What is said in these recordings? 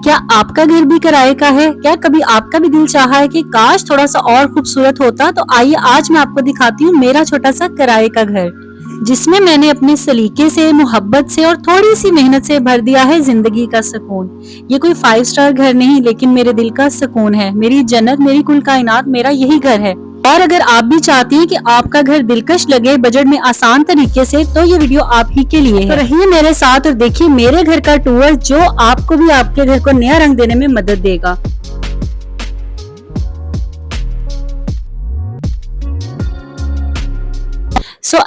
क्या आपका घर भी किराए का है? क्या कभी आपका भी दिल चाहा है कि काश थोड़ा सा और खूबसूरत होता? तो आइए आज मैं आपको दिखाती हूँ मेरा छोटा सा किराए का घर, जिसमें मैंने अपने सलीके से, मोहब्बत से और थोड़ी सी मेहनत से भर दिया है जिंदगी का सुकून। ये कोई 5 स्टार घर नहीं, लेकिन मेरे दिल का सुकून है, मेरी जन्नत, मेरी कुल कायनात, मेरा यही घर है। और अगर आप भी चाहती हैं कि आपका घर दिलकश लगे बजट में आसान तरीके से, तो ये वीडियो आप ही के लिए है। तो रहिए मेरे साथ और देखिए मेरे घर का टूर, जो आपको भी आपके घर को नया रंग देने में मदद देगा।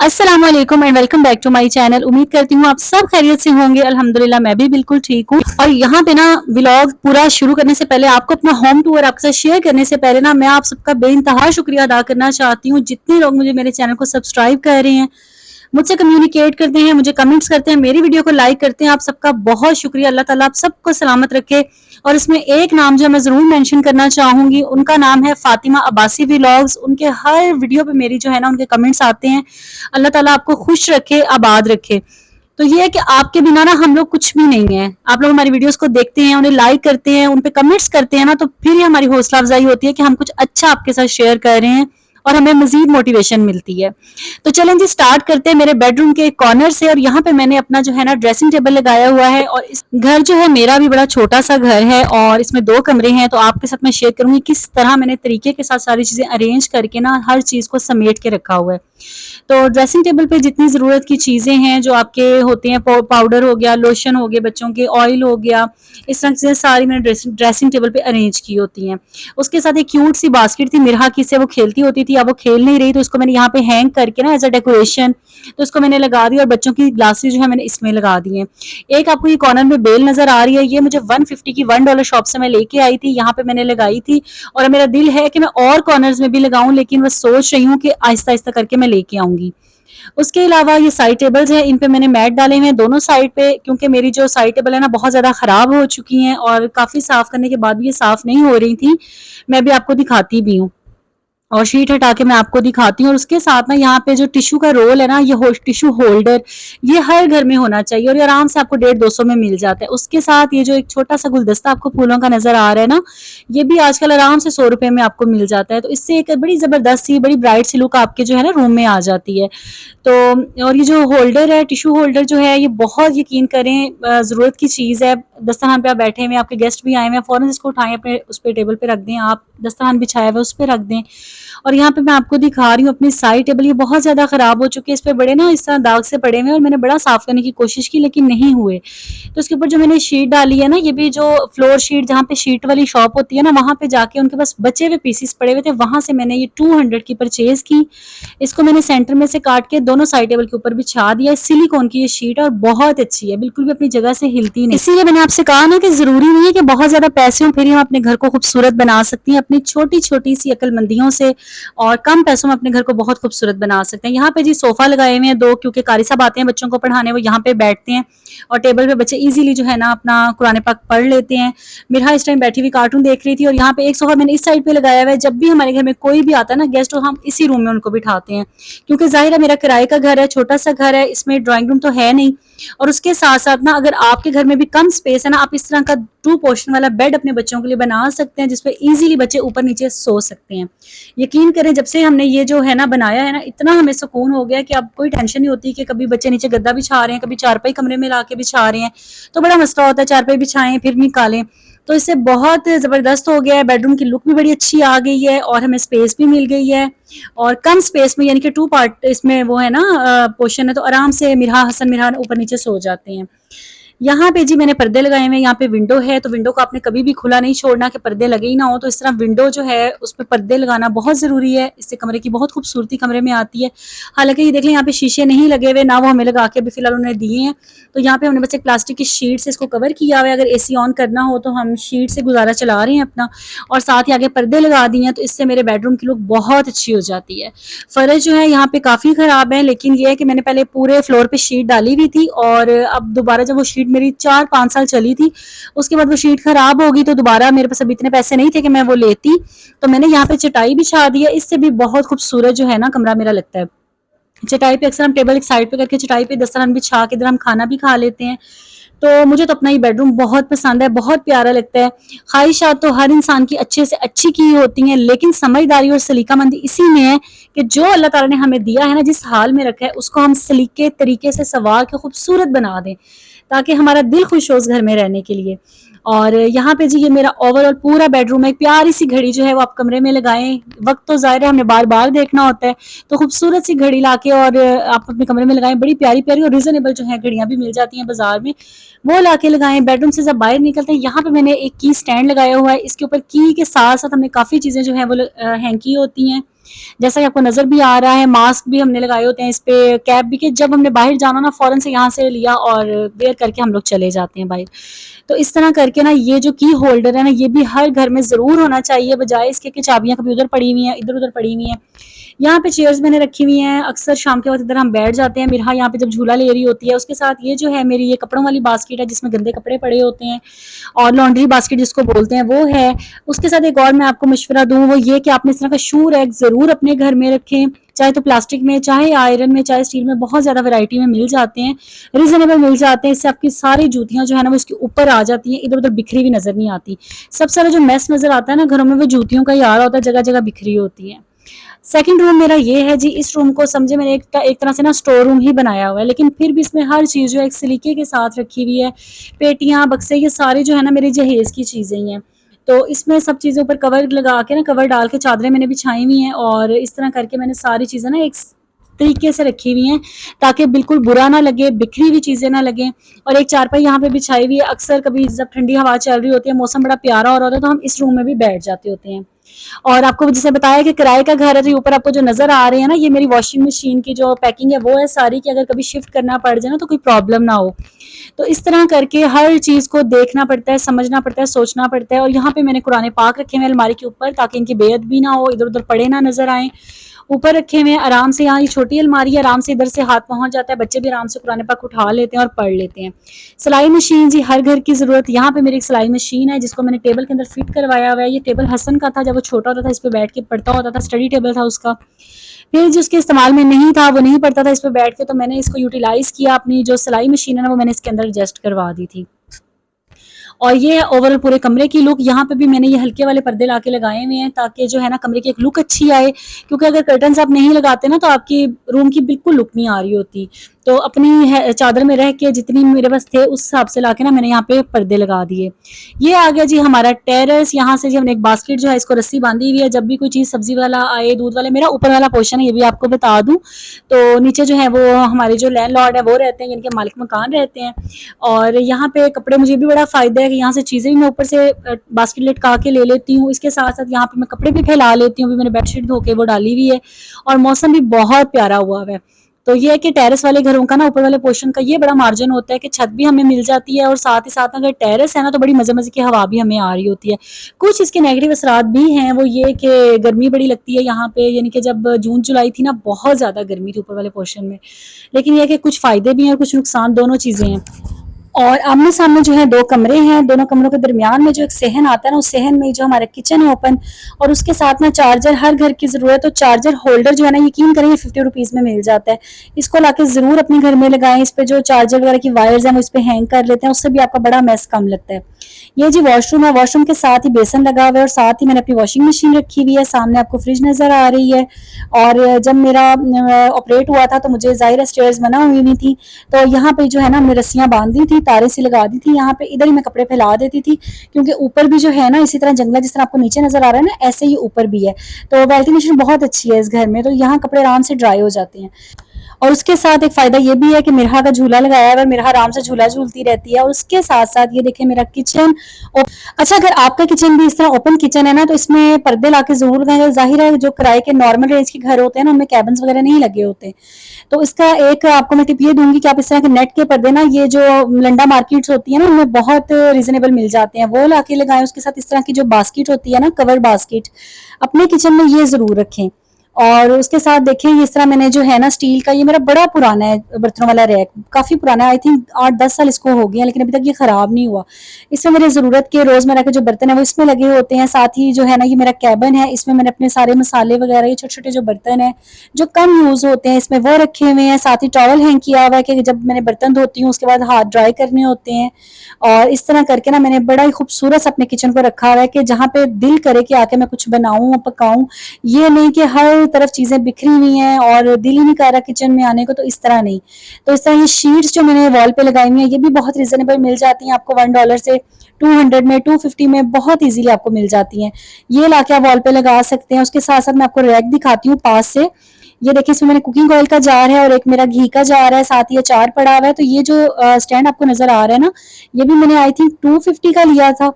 अस्सलाम वालेकुम and welcome back to my channel. उम्मीद करती हूँ आप सब खैरियत से होंगे। अल्हम्दुलिल्लाह मैं भी बिल्कुल ठीक हूँ। और यहाँ पे ना व्लॉग पूरा शुरू करने से पहले, आपको अपना होम टूर आपके साथ शेयर करने से पहले ना, मैं आप सबका बेइंतहा शुक्रिया अदा करना चाहती हूँ। जितने लोग मुझे मेरे चैनल को सब्सक्राइब कर रहे हैं, मुझसे कम्युनिकेट करते हैं, मुझे कमेंट्स करते हैं, मेरी वीडियो को लाइक करते हैं, आप सबका बहुत शुक्रिया। अल्लाह ताला आप सबको सलामत रखे। और इसमें एक नाम जो मैं जरूर मेंशन करना चाहूंगी, उनका नाम है फातिमा अब्बासी व्लॉग्स। उनके हर वीडियो पे मेरी जो है ना, उनके कमेंट्स आते हैं। अल्लाह ताला आपको खुश रखे, आबाद रखे। तो ये है कि आपके बिना ना हम लोग कुछ भी नहीं है। आप लोग हमारी वीडियोस को देखते हैं, उन्हें लाइक करते हैं, उन पे कमेंट्स करते हैं ना, तो फिर ही हमारी हौसला अफजाई होती है कि हम कुछ अच्छा आपके साथ शेयर कर रहे हैं और हमें मजीद मोटिवेशन मिलती है। तो चलें जी, स्टार्ट करते हैं मेरे बेडरूम के कॉर्नर से। और यहाँ पे मैंने अपना जो है ना ड्रेसिंग टेबल लगाया हुआ है। और इस घर जो है मेरा भी बड़ा छोटा सा घर है और इसमें 2 कमरे हैं। तो आपके साथ मैं शेयर करूंगी किस तरह मैंने तरीके के साथ सारी चीजें अरेंज करके ना हर चीज को समेट के रखा हुआ है। तो ड्रेसिंग टेबल पे जितनी ज़रूरत की चीज़ें हैं जो आपके होते हैं, पाउडर हो गया, लोशन हो गए, बच्चों के ऑयल हो गया, इस तरह से सारी मैंने ड्रेसिंग टेबल पे अरेंज की होती हैं। उसके साथ एक क्यूट सी बास्केट थी मिरहा की, से वो खेलती होती थी, अब वो खेल नहीं रही, तो इसको मैंने यहाँ पे हैंग करके ना एज अ डेकोरेशन, तो इसको मैंने लगा दी। और बच्चों की ग्लासेस जो है मैंने इसमें लगा दी हैं। एक आपको ये कॉर्नर में बेल नजर आ रही है, ये मुझे 150 की $1 शॉप से मैं लेके आई थी, यहाँ पे मैंने लगाई थी। और मेरा दिल है कि मैं और कॉर्नर्स में भी लगाऊं, लेकिन बस सोच रही हूँ कि आहिस्ता आहिस्ता करके मैं लेके आऊंगी। उसके अलावा ये साइड टेबल्स हैं, इन पे मैंने मैट डाले हुए हैं दोनों साइड पे, क्योंकि मेरी जो साइड टेबल है ना बहुत ज़्यादा ख़राब हो चुकी हैं और काफ़ी साफ़ करने के बाद भी ये साफ़ नहीं हो रही थी। मैं भी आपको दिखाती भी हूँ और शीट हटा के मैं आपको दिखाती हूँ। और उसके साथ ना यहाँ पे जो टिश्यू का रोल है ना, ये टिश्यू होल्डर, ये हर घर में होना चाहिए और ये आराम से आपको 150-200 में मिल जाता है। उसके साथ ये जो एक छोटा सा गुलदस्ता आपको फूलों का नजर आ रहा है ना, ये भी आजकल आराम से 100 रुपए में आपको मिल जाता है। तो इससे एक बड़ी जबरदस्त सी, बड़ी ब्राइट सी लुक आपके जो है ना रूम में आ जाती है। तो और ये जो होल्डर है, टिश्यू होल्डर जो है, ये बहुत यकीन करें ज़रूरत की चीज़ है। दस्तरखान पे आप बैठे हुए, आपके गेस्ट भी आए हुए हैं, फ़ौरन इसको उठाएं, अपने उस पे टेबल पे रख दें, आप दस्तरखान बिछाया हुआ उस पे रख दें। और यहाँ पे मैं आपको दिखा रही हूँ अपनी साइड टेबल, ये बहुत ज़्यादा ख़राब हो चुकी है, इस पे बड़े ना इस तरह दाग से पड़े हुए हैं और मैंने बड़ा साफ़ करने की कोशिश की लेकिन नहीं हुए। तो इसके ऊपर जो मैंने शीट डाली है ना, ये भी जो फ्लोर शीट, जहाँ पे शीट वाली शॉप होती है ना, वहाँ पे जाके उनके पास बचे हुए पीसेस पड़े हुए थे, वहाँ से मैंने ये 200 की परचेज की। इसको मैंने सेंटर में से काट के दोनों साइड टेबल के ऊपर बिछा दिया। सिलिकॉन की ये शीट है और बहुत अच्छी है, बिल्कुल भी अपनी जगह से हिलती नहीं। इसीलिए मैंने आपसे कहा ना कि जरूरी नहीं है कि बहुत ज्यादा पैसे हो फिर ही हम अपने घर को खूबसूरत बना सकती हैं। अपनी छोटी छोटी सी अक्लमंदियों से और कम पैसों में अपने घर को बहुत खूबसूरत बना सकते हैं। यहाँ पे जी सोफा लगाए हुए हैं 2, क्योंकि कारी साहब आते हैं बच्चों को पढ़ाने, वो यहाँ पे बैठते हैं और टेबल पे बच्चे इजीली जो है ना अपना कुरान पाक पढ़ लेते हैं। मेरा इस टाइम बैठी हुई कार्टून देख रही थी। और यहाँ पे एक सोफा मैंने इस साइड पे लगाया हुआ है, जब भी हमारे घर में कोई भी आता है ना गेस्ट, तो हम इसी रूम में उनको बिठाते हैं, क्योंकि जाहिर है मेरा किराए का घर है, छोटा सा घर है, इसमें ड्राइंग रूम तो है नहीं। और उसके साथ साथ ना, अगर आपके घर में भी कम स्पेस है ना, आप इस तरह का 2 पोर्शन वाला बेड अपने बच्चों के लिए बना सकते हैं, जिसपे इजीली बच्चे ऊपर नीचे सो सकते हैं। यकीन करें, जब से हमने ये जो है ना बनाया है ना, इतना हमें सुकून हो गया कि अब कोई टेंशन नहीं होती कि कभी बच्चे नीचे गद्दा बिछा रहे हैं, कभी चारपाई कमरे में लाके बिछा रहे हैं, तो बड़ा मसला होता है, चारपाई बिछाएं फिर निकालें। तो इससे बहुत जबरदस्त हो गया है, बेडरूम की लुक भी बड़ी अच्छी आ गई है और हमें स्पेस भी मिल गई है। और कम स्पेस में, यानी कि 2 पार्ट इसमें वो है ना पोर्शन है, तो आराम से मिरहा, हसन मिरहा ऊपर नीचे सो जाते हैं। यहाँ पे जी मैंने पर्दे लगाए हुए हैं, यहाँ पे विंडो है, तो विंडो को आपने कभी भी खुला नहीं छोड़ना कि पर्दे लगे ही ना हो। तो इस तरह विंडो जो है उस पर पर्दे लगाना बहुत ज़रूरी है, इससे कमरे की बहुत खूबसूरती कमरे में आती है। हालांकि ये देख लें, यहाँ पे शीशे नहीं लगे हुए, ना वो हमें लगा के अभी फिलहाल उन्होंने दिए हैं। तो यहाँ पे हमने बस एक प्लास्टिक की शीट से इसको कवर किया हुआ है, अगर एसी ऑन करना हो तो हम शीट से गुजारा चला रहे हैं अपना। और साथ ही आगे पर्दे लगा दिए हैं, तो इससे मेरे बेडरूम की लुक बहुत अच्छी हो जाती है। फर्श जो है यहाँ पे काफ़ी ख़राब है, लेकिन ये है कि मैंने पहले पूरे फ्लोर पे शीट डाली हुई थी और अब दोबारा जब वो शीट मेरी 4-5 साल चली थी, उसके बाद वो शीट खराब हो गई, तो दोबारा मेरे पास अभी इतने पैसे नहीं थे कि मैं वो लेती, तो मैंने यहाँ पे चटाई बिछा दी है। इससे भी बहुत खूबसूरत जो है ना कमरा मेरा लगता है। चटाई पे अक्सर हम टेबल एक साइड पे करके चटाई पे दस्तरखान बिछा के इधर हम खाना भी खा लेते हैं। तो मुझे तो अपना ये बेडरूम बहुत पसंद है, बहुत प्यारा लगता है। ख्वाहिशात तो हर इंसान की अच्छे से अच्छी की होती हैं, लेकिन समझदारी और सलीकामंदी इसी में है कि जो अल्लाह ताला ने हमें दिया है ना, जिस हाल में रखा है, उसको हम सलीके तरीके से सँवार के खूबसूरत बना दें, ताकि हमारा दिल खुश हो उस घर में रहने के लिए। और यहाँ पे जी ये मेरा ओवरऑल पूरा बेडरूम है। एक प्यारी सी घड़ी जो है वो आप कमरे में लगाएँ, वक़्त तो ज़ाहिर है हमें बार-बार देखना होता है, तो खूबसूरत सी घड़ी लाके और आप अपने कमरे में लगाएँ। बड़ी प्यारी-प्यारी और रीज़नेबल जो है घड़ियाँ भी मिल जाती हैं बाज़ार में, वो लाके लगाएँ। बेडरूम से जब बाहर निकलते हैं, यहाँ पे मैंने एक की स्टैंड लगाया हुआ है। इसके ऊपर की के साथ-साथ हमने काफ़ी चीज़ें जो हैं वो हैंग की होती हैं। जैसा कि आपको नज़र भी आ रहा है, मास्क भी हमने लगाए होते हैं इस पे, कैप भी, कि जब हमने बाहर जाना ना फ़ौरन से यहाँ से लिया और वेयर करके हम लोग चले जाते हैं बाहर। तो इस तरह करके ना ये जो की होल्डर है ना, ये भी हर घर में ज़रूर होना चाहिए, बजाए इसके कि चाबियाँ कभी उधर पड़ी हुई हैं, इधर-उधर पड़ी हुई हैं। यहाँ पे चेयर्स मैंने रखी हुई हैं, अक्सर शाम के वक़्त इधर हम बैठ जाते हैं। मिरहा यहाँ पे जब झूला ले रही होती है, उसके साथ ये जो है मेरी ये कपड़ों वाली बास्केट है जिसमें गंदे कपड़े पड़े होते हैं, और लॉन्ड्री बास्केट जिसको बोलते हैं वो है। उसके साथ एक और मैं आपको मशवरा दूँ, वो ये कि आपने इस तरह का शू रैक ज़रूर अपने घर में रखें, चाहे तो प्लास्टिक में, चाहे आयरन में, चाहे स्टील में, बहुत ज़्यादा वैरायटी में मिल जाते हैं, रीज़नेबल मिल जाते हैं। इससे आपकी सारी जूतियाँ जो है ना वो इसके ऊपर आ जाती हैं, इधर-उधर बिखरी हुई नज़र नहीं आती। सबसे ज़्यादा जो मेस नज़र आता है ना घरों में, वो जूतियों का ही आ रहा होता है, जगह-जगह बिखरी होती है। सेकंड रूम मेरा ये है जी, इस रूम को समझे मैंने एक तरह से ना स्टोर रूम ही बनाया हुआ है, लेकिन फिर भी इसमें हर चीज़ जो है एक सलीके के साथ रखी हुई है। पेटियाँ, बक्से, ये सारे जो है ना मेरे जहेज़ की चीज़ें ही हैं। तो इसमें सब चीज़ों पर कवर लगा के ना, कवर डाल के चादरें मैंने बिछाई हुई हैं, और इस तरह करके मैंने सारी चीज़ें ना एक तरीके से रखी हुई हैं, ताकि बिल्कुल बुरा ना लगे, बिखरी हुई चीज़ें ना लगें। और एक चारपाई यहाँ पे बिछाई हुई है। अक्सर कभी जब ठंडी हवा चल रही होती है, मौसम बड़ा प्यारा हो रहा होता है, तो हम इस रूम में भी बैठ जाते होते हैं। और आपको जैसे बताया कि किराए का घर है, तो ऊपर आपको जो नज़र आ रहे हैं ना, ये मेरी वॉशिंग मशीन की जो पैकिंग है वो है सारी, कि अगर कभी शिफ्ट करना पड़ जाए ना तो कोई प्रॉब्लम ना हो। तो इस तरह करके हर चीज़ को देखना पड़ता है, समझना पड़ता है, सोचना पड़ता है। और यहाँ पे मैंने कुरान पाक रखे हुए हैं अलमारी के ऊपर, ताकि इनकी बेअद भी ना हो, इधर-उधर पड़े ना नज़र आएँ। ऊपर रखे हुए हैं आराम से, यहाँ ये छोटी अलमारी है, आराम से इधर से हाथ पहुँच जाता है, बच्चे भी आराम से कुरान पाक उठा लेते हैं और पढ़ लेते हैं। सिलाई मशीन जी हर घर की ज़रूरत, यहाँ पे मेरी एक सिलाई मशीन है जिसको मैंने टेबल के अंदर फिट करवाया हुआ है। ये टेबल हसन का था, जब वो छोटा होता था इस पे बैठ के पढ़ता होता था, स्टडी टेबल था उसका। फिर जिसके इस्तेमाल में नहीं था, वो नहीं पढ़ता था इस पे बैठ के, तो मैंने इसको यूटिलाइज़ किया, अपनी जो सिलाई मशीन है ना वो मैंने इसके अंदर एडजस्ट करवा दी थी। और ये है ओवरऑल पूरे कमरे की लुक। यहाँ पे भी मैंने ये हल्के वाले पर्दे लाके लगाए हुए हैं, ताकि जो है ना कमरे की एक लुक अच्छी आए, क्योंकि अगर कर्टन्स आप नहीं लगाते ना तो आपकी रूम की बिल्कुल लुक नहीं आ रही होती। तो अपनी चादर में रह के जितनी मेरे पास थे उस हिसाब से लाके ना मैंने यहाँ पे पर्दे लगा दिए। ये आ गया जी हमारा टेरेस। यहाँ से जी हमने एक बास्केट जो है इसको रस्सी बांधी हुई है, जब भी कोई चीज़ सब्जी वाला आए, दूध वाले, मेरा ऊपर वाला पोर्शन है ये भी आपको बता दूं, तो नीचे जो है वो हमारे जो लैंडलॉर्ड है वो रहते हैं, जिनके मालिक मकान रहते हैं। और यहाँ पे कपड़े, मुझे भी बड़ा फ़ायदा है कि यहाँ से चीज़ें भी मैं ऊपर से बास्केट लटका के ले लेती हूँ। इसके साथ-साथ यहाँ पे मैं कपड़े भी फैला लेती हूँ। अभी मैंने बेडशीट धो के वो डाली हुई है, और मौसम भी बहुत प्यारा हुआ है। तो ये है कि टेरेस वाले घरों का ना ऊपर वाले पोर्शन का ये बड़ा मार्जिन होता है कि छत भी हमें मिल जाती है, और साथ ही साथ अगर टेरेस है ना तो बड़ी मज़े-मज़े की हवा भी हमें आ रही होती है। कुछ इसके नेगेटिव असरात भी हैं, वो ये कि गर्मी बड़ी लगती है यहाँ पे, यानी कि जब जून-जुलाई थी ना बहुत ज़्यादा गर्मी थी ऊपर वाले पोर्शन में। लेकिन ये है कि कुछ फ़ायदे भी हैं और कुछ नुकसान, दोनों चीज़ें हैं। और आमने-सामने जो है 2 कमरे हैं, दोनों कमरों के दरमियान में जो एक सहन आता है ना, उस सहन में जो हमारा किचन है ओपन, और उसके साथ ना चार्जर, हर घर की ज़रूरत है, तो चार्जर होल्डर जो है ना, यकीन करें ये 50 रुपीज़ में मिल जाता है। इसको लाके ज़रूर अपने घर में लगाएँ, इस पे जो चार्जर वगैरह की वायर्स हैं वो इस पे हैंग कर लेते हैं, उससे भी आपका बड़ा मेस कम लगता है। ये जी वॉशरूम है, वॉशरूम के साथ ही बेसन लगा हुआ है, और साथ ही मैंने अपनी वॉशिंग मशीन रखी हुई है, सामने आपको फ्रिज नज़र आ रही है। और जब मेरा ऑपरेट हुआ था तो मुझे ज़ाहिर है स्टेयर्स बना हुई नहीं थी, तो यहाँ पे जो है ना, हमने रस्सियाँ बाँध दी थी, तारें सी लगा दी थी यहाँ पे, इधर ही मैं कपड़े फैला देती थी, क्योंकि ऊपर भी जो है ना इसी तरह जंगला, जिस तरह आपको नीचे नज़र आ रहा है ना, ऐसे ही ऊपर भी है। तो वेंटिलेशन बहुत अच्छी है इस घर में, तो यहाँ कपड़े आराम से ड्राई हो जाते हैं। और उसके साथ एक फ़ायदा ये भी है कि मिरहा का झूला लगाया है, और मिरहा आराम से झूला झूलती रहती है। और उसके साथ-साथ ये देखिए मेरा किचन अच्छा, अगर आपका किचन भी इस तरह ओपन किचन है ना, तो इसमें पर्दे लाके ज़रूर लगाएँ। ज़ाहिर है जो किराए के नॉर्मल रेंज के घर होते हैं ना, उनमें केबिन्स वगैरह नहीं लगे होते। तो इसका एक आपको मैं टिप ये दूँगी कि आप इस तरह के नेट के पर्दे ना, ये जो लंडा मार्केट्स होती है ना, उनमें बहुत रीज़नेबल मिल जाते हैं, वो लाके लगाएँ। उसके साथ इस तरह की जो बास्केट होती है ना, कवर बास्केट, अपने किचन में ये ज़रूर रखें। और उसके साथ देखिए इस तरह मैंने जो है ना स्टील का, ये मेरा बड़ा पुराना है बर्तनों वाला रैक, काफ़ी पुराना है, आई थिंक 8-10 साल इसको हो गए हैं, लेकिन अभी तक ये ख़राब नहीं हुआ। इसमें मेरी ज़रूरत के रोज़मर्रा के जो बर्तन हैं वो इसमें लगे होते हैं। साथ ही जो है ना ये मेरा कैबिन है, इसमें मैंने अपने सारे मसाले वगैरह, ये छोटे-छोटे जो बर्तन हैं जो कम यूज़ होते हैं इसमें वो रखे हुए हैं। साथ ही टॉवल हैंग किया हुआ है कि जब मैंने बर्तन धोती हूँ उसके बाद हाथ ड्राई करने होते हैं। और इस तरह करके ना मैंने बड़ा ही खूबसूरत अपने किचन को रखा हुआ है कि जहाँ पे दिल करे कि आके मैं कुछ बनाऊँ, पकाऊँ। ये नहीं कि हर तरफ चीज़ें बिखरी हुई हैं और दिल ही नहीं कर रहा किचन में आने को, तो इस तरह नहीं। तो इस तरह ये शीट्स जो मैंने वॉल पे लगाई हुई हैं ये भी बहुत रीज़नेबल मिल जाती हैं आपको, $1 से 200 में, 250 में बहुत ईज़िली आपको मिल जाती हैं। ये लाके आप वॉल पे लगा सकते हैं। उसके साथ-साथ मैं आपको रैक दिखाती हूँ पास से। ये देखिए इसमें मैंने कुकिंग ऑयल का जार है और एक मेरा घी का जार है, साथ ही अचार पड़ा हुआ है। तो ये जो स्टैंड आपको नज़र आ रहा है ना, ये भी मैंने आई थिंक 250 का लिया था।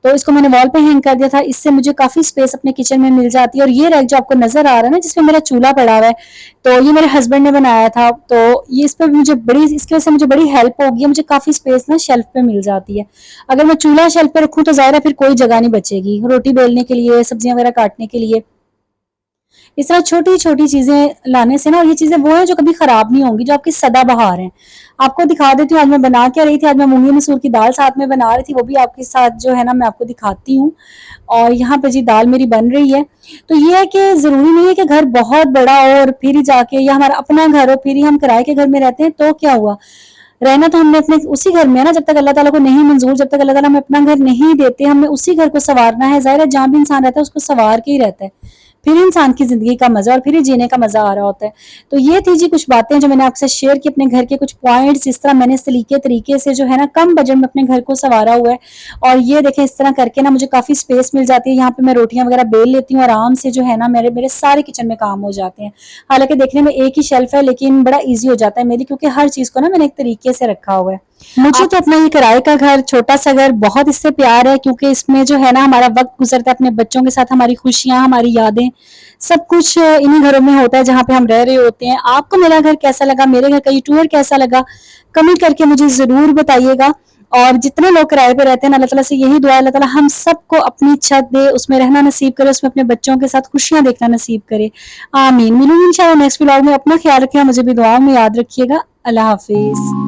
तो इसको मैंने वॉल पे हैंग कर दिया था। इससे मुझे काफ़ी स्पेस अपने किचन में मिल जाती है। और ये रैक जो आपको नज़र आ रहा है ना जिसमें मेरा चूल्हा पड़ा हुआ है, तो ये मेरे हस्बैंड ने बनाया था। तो ये इस पे मुझे बड़ी, इसकी वज़ह से मुझे बड़ी हेल्प होगी है, मुझे काफ़ी स्पेस ना शेल्फ पे मिल जाती है। अगर मैं चूल्हा शेल्फ पे रखूँ तो ज़ाहिर है फिर कोई जगह नहीं बचेगी, रोटी बेलने के लिए, सब्जियाँ वगैरह काटने के लिए। इस तरह छोटी-छोटी चीज़ें लाने से ना, और ये चीज़ें वो हैं जो कभी ख़राब नहीं होंगी, जो आपकी सदाबहार हैं। आपको दिखा देती हूँ आज मैं बना क्या रही थी, आज मैं मूंगी मसूर की दाल साथ में बना रही थी, वो भी आपके साथ जो है ना मैं आपको दिखाती हूँ। और यहाँ पे जी दाल मेरी बन रही है। तो ये है कि ज़रूरी नहीं है कि घर बहुत बड़ा हो और फिर ही जाके, या हमारा अपना घर हो फिर ही हम किराए के घर में रहते हैं तो क्या हुआ? रहना तो हमने अपने उसी घर में है ना, जब तक अल्लाह ताला को नहीं मंज़ूर, जब तक अल्लाह ताला हमें अपना घर नहीं देते, हमने उसी घर को सँवारना है। ज़ाहिर है जहाँ भी इंसान रहता है उसको सँवार के ही रहता है। फिर इंसान की ज़िंदगी का मज़ा और फिर ही जीने का मज़ा आ रहा होता है। तो ये थी जी कुछ बातें जो मैंने आपसे शेयर की, अपने घर के कुछ पॉइंट्स, इस तरह मैंने सलीके तरीके से जो है ना कम बजट में अपने घर को सँवारा हुआ है। और ये देखें इस तरह करके ना मुझे काफ़ी स्पेस मिल जाती है। यहाँ पे मैं रोटियाँ वगैरह बेल लेती हूँ आराम से, जो है ना मेरे मेरे सारे किचन में काम हो जाते हैं। हालाँकि देखने में एक ही शेल्फ है लेकिन बड़ा ईज़ी हो जाता है मेरी, क्योंकि हर चीज़ को ना मैंने एक तरीके से रखा हुआ है। मुझे तो अपना ये किराए का घर, छोटा-सा घर बहुत इससे प्यार है, क्योंकि इसमें जो है ना हमारा वक़्त गुज़रता है अपने बच्चों के साथ, हमारी खुशियाँ, हमारी यादें, सब कुछ इन्हीं घरों में होता है जहाँ पे हम रह रहे होते हैं। आपको मेरा घर कैसा लगा? मेरे घर का ये टूर कैसा लगा? कमेंट करके मुझे ज़रूर बताइएगा। और जितने लोग किराए पे रहते हैं ना, अल्लाह ताला से यही दुआ है, अल्लाह ताला हम सबको अपनी छत दे, उसमें रहना नसीब करे, उसमें अपने बच्चों के साथ खुशियाँ देखना नसीब करे। आमीन। मिलूँगी इंशाल्लाह नेक्स्ट व्लॉग में। अपना ख्याल रखिएगा, मुझे भी दुआओं में याद रखिएगा। अल्लाह हाफ़िज़।